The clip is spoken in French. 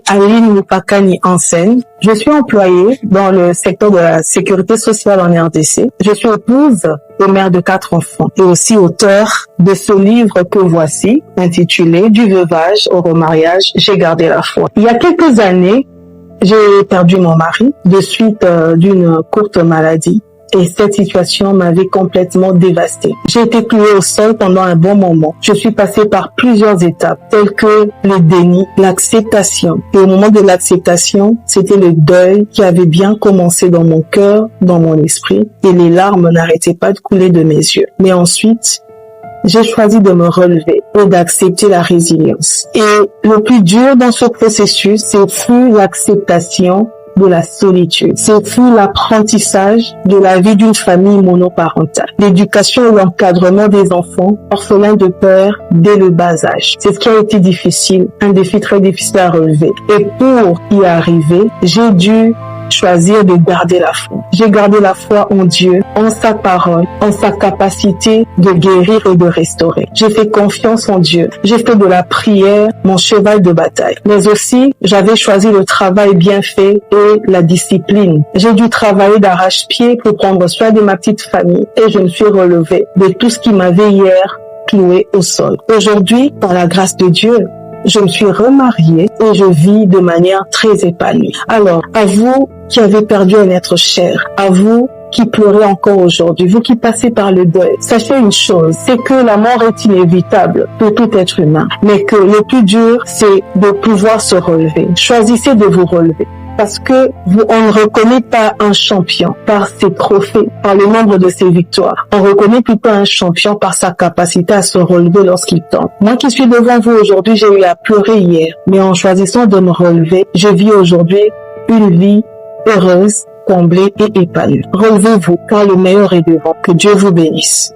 Aline Lupakani Hansen. Je suis employée dans le secteur de la sécurité sociale en RDC. Je suis épouse et mère de 4 enfants et aussi auteure de ce livre que voici, intitulé « Du veuvage au remariage, j'ai gardé la foi ». Il y a quelques années, j'ai perdu mon mari de suite d'une courte maladie. Et cette situation m'avait complètement dévastée. J'ai été clouée au sol pendant un bon moment. Je suis passée par plusieurs étapes, telles que le déni, l'acceptation. Et au moment de l'acceptation, c'était le deuil qui avait bien commencé dans mon cœur, dans mon esprit, et les larmes n'arrêtaient pas de couler de mes yeux. Mais ensuite, j'ai choisi de me relever et d'accepter la résilience. Et le plus dur dans ce processus, c'est fut l'acceptation de la solitude. C'est fut l'apprentissage de la vie d'une famille monoparentale. L'éducation et l'encadrement des enfants orphelins de père dès le bas âge. C'est ce qui a été difficile, un défi très difficile à relever. Et pour y arriver, j'ai dû choisir de garder la foi. J'ai gardé la foi en Dieu, en sa parole, en sa capacité de guérir et de restaurer. J'ai fait confiance en Dieu. J'ai fait de la prière mon cheval de bataille. Mais aussi, j'avais choisi le travail bien fait et la discipline. J'ai dû travailler d'arrache-pied pour prendre soin de ma petite famille et je me suis relevée de tout ce qui m'avait hier cloué au sol. Aujourd'hui, par la grâce de Dieu, je me suis remariée et je vis de manière très épanouie. Alors, à vous qui avez perdu un être cher, à vous qui pleurez encore aujourd'hui, vous qui passez par le deuil, sachez une chose, c'est que la mort est inévitable pour tout être humain, mais que le plus dur, c'est de pouvoir se relever. Choisissez de vous relever. Parce que on ne reconnaît pas un champion par ses trophées, par le nombre de ses victoires. On reconnaît plutôt un champion par sa capacité à se relever lorsqu'il tombe. Moi qui suis devant vous aujourd'hui, j'ai eu à pleurer hier, mais en choisissant de me relever, je vis aujourd'hui une vie heureuse, comblée et épanouie. Relevez-vous, car le meilleur est devant. Que Dieu vous bénisse.